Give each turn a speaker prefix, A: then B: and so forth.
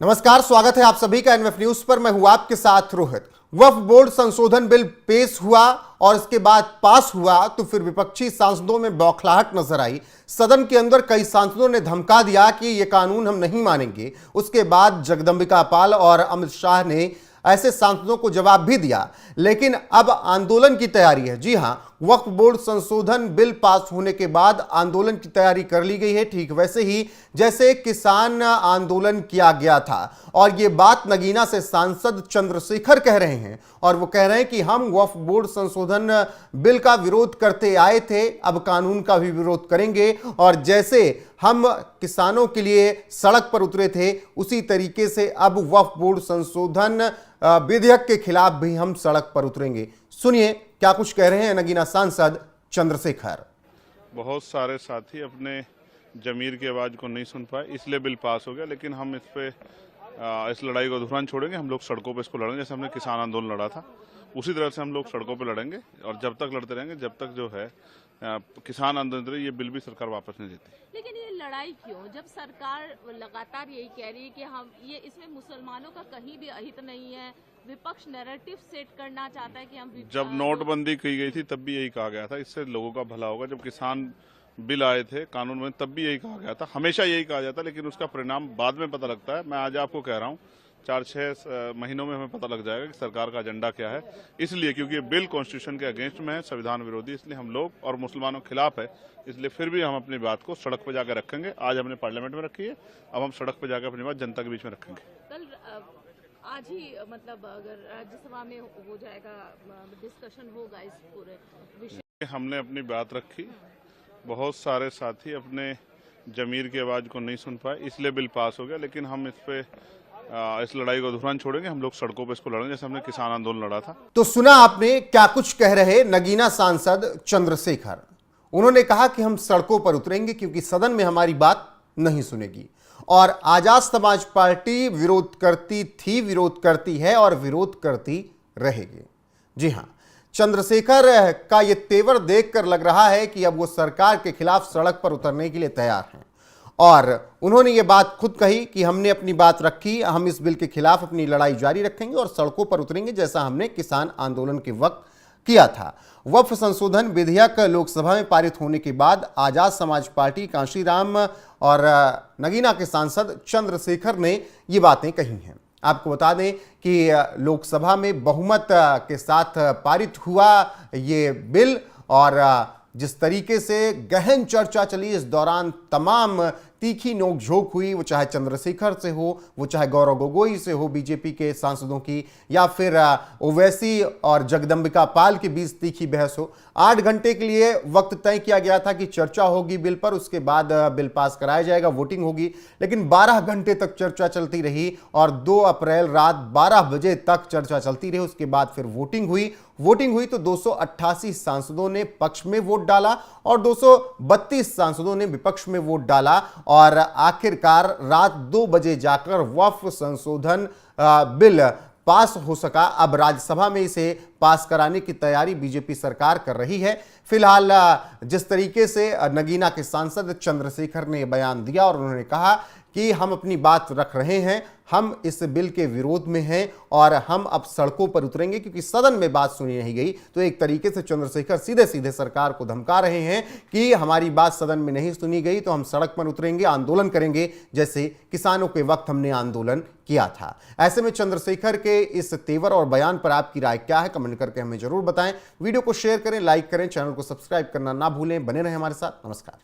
A: नमस्कार, स्वागत है आप सभी का एनएफ न्यूज पर। मैं हूं आपके साथ रोहित। वक्फ बोर्ड संशोधन बिल पेश हुआ और इसके बाद पास हुआ तो फिर विपक्षी सांसदों में बौखलाहट नजर आई। सदन के अंदर कई सांसदों ने धमका दिया कि यह कानून हम नहीं मानेंगे। उसके बाद जगदंबिका पाल और अमित शाह ने ऐसे सांसदों को जवाब भी दिया, लेकिन अब आंदोलन की तैयारी है। जी हां, वक्फ बोर्ड संशोधन बिल पास होने के बाद आंदोलन की तैयारी कर ली गई है, ठीक वैसे ही जैसे किसान आंदोलन किया गया था। और ये बात नगीना से सांसद चंद्रशेखर कह रहे हैं और वो कह रहे हैं कि हम वक्फ बोर्ड संशोधन बिल का विरोध करते आए थे, अब कानून का भी विरोध करेंगे। और जैसे हम किसानों के लिए सड़क पर उतरे थे, उसी तरीके से अब वक्फ बोर्ड संशोधन विधेयक के खिलाफ भी हम सड़क पर उतरेंगे। सुनिए क्या कुछ कह रहे हैं नगीना सांसद चंद्रशेखर।
B: बहुत सारे साथी अपने जमीर की आवाज़ को नहीं सुन पाए, इसलिए बिल पास हो गया। लेकिन हम इस लड़ाई को अधूरा छोड़ेंगे। हम लोग सड़कों पे इसको लड़ेंगे, जैसे हमने किसान आंदोलन लड़ा था उसी तरह से हम लोग सड़कों पे लड़ेंगे। और जब तक लड़ते रहेंगे, जब तक जो है किसान आंदोलन, ये बिल भी सरकार वापस नहीं देती।
C: लेकिन ये लड़ाई क्यों, जब सरकार लगातार यही कह रही है कि हम इसमें मुसलमानों का कहीं भी अहित नहीं है, विपक्ष नैरेटिव सेट करना चाहता है कि हम
B: जब नोटबंदी की गई थी तब भी यही कहा गया था, इससे लोगों का भला होगा। जब किसान बिल आए थे कानून में, तब भी यही कहा गया था, हमेशा यही कहा जाता, लेकिन उसका परिणाम बाद में पता लगता है। मैं आज आपको कह रहा हूँ 4-6 महीनों में हमें पता लग जाएगा कि सरकार का एजेंडा क्या है। इसलिए क्योंकि ये बिल कॉन्स्टिट्यूशन के अगेंस्ट में है, संविधान विरोधी, इसलिए हम लोग और मुसलमानों के खिलाफ है। इसलिए फिर भी हम अपनी बात को सड़क पर जाकर रखेंगे। आज हमने पार्लियामेंट में रखी है, अब हम सड़क पर जाकर अपनी बात जनता के बीच में रखेंगे।
C: कल आज ही मतलब अगर राज्यसभा में हो जाएगा, डिस्कशन होगा इस पूरे विषय।
B: हमने अपनी बात रखी, बहुत सारे साथी अपने जमीर की आवाज़ को नहीं सुन पाए, इसलिए बिल पास हो गया। लेकिन हम इस लड़ाई को अधूरा छोड़ेंगे। हम लोग सड़कों पे इसको लड़ेंगे, जैसे हमने किसान आंदोलन लड़ा था।
A: तो सुना आपने क्या कुछ कह रहे नगीना सांसद चंद्रशेखर। उन्होंने कहा कि हम सड़कों पर उतरेंगे क्योंकि सदन में हमारी बात नहीं सुनेगी। और आजाद समाज पार्टी विरोध करती थी, विरोध करती है और विरोध करती रहेगी। जी हां, चंद्रशेखर का यह तेवर देखकर लग रहा है कि अब वो सरकार के खिलाफ सड़क पर उतरने के लिए तैयार हैं। और उन्होंने ये बात खुद कही कि हमने अपनी बात रखी, हम इस बिल के खिलाफ अपनी लड़ाई जारी रखेंगे और सड़कों पर उतरेंगे, जैसा हमने किसान आंदोलन के वक्त किया था। वक्फ संशोधन विधेयक लोकसभा में पारित होने के बाद आजाद समाज पार्टी कांशीराम और नगीना के सांसद चंद्रशेखर ने ये बातें कही हैं। आपको बता दें कि लोकसभा में बहुमत के साथ पारित हुआ ये बिल और जिस तरीके से गहन चर्चा चली, इस दौरान तमाम तीखी नोकझोंक हुई, वो चाहे चंद्रशेखर से हो, वो चाहे गौरव गोगोई से हो बीजेपी के सांसदों की, या फिर ओवैसी और जगदंबिका पाल के बीच तीखी बहस हो। 8 घंटे के लिए वक्त तय किया गया था कि चर्चा होगी बिल पर, उसके बाद बिल पास कराया जाएगा, वोटिंग होगी। लेकिन 12 घंटे तक चर्चा चलती रही और 2 अप्रैल रात 12 बजे तक चर्चा चलती रही। उसके बाद फिर वोटिंग हुई तो 288 सांसदों ने पक्ष में वोट डाला और 232 सांसदों ने विपक्ष में वोट डाला। और आखिरकार रात 2 बजे जाकर वक्फ संशोधन बिल पास हो सका। अब राज्यसभा में इसे पास कराने की तैयारी बीजेपी सरकार कर रही है। फिलहाल जिस तरीके से नगीना के सांसद चंद्रशेखर ने बयान दिया और उन्होंने कहा कि हम अपनी बात रख रहे हैं, हम इस बिल के विरोध में हैं और हम अब सड़कों पर उतरेंगे क्योंकि सदन में बात सुनी नहीं गई। तो एक तरीके से चंद्रशेखर सीधे सीधे सरकार को धमका रहे हैं कि हमारी बात सदन में नहीं सुनी गई तो हम सड़क पर उतरेंगे, आंदोलन करेंगे, जैसे किसानों के वक्त हमने आंदोलन किया था। ऐसे में चंद्रशेखर के इस तेवर और बयान पर आपकी राय क्या है, कमेंट करके हमें जरूर बताएं। वीडियो को शेयर करें, लाइक करें, चैनल को सब्सक्राइब करना ना भूलें। बने रहें हमारे साथ। नमस्कार।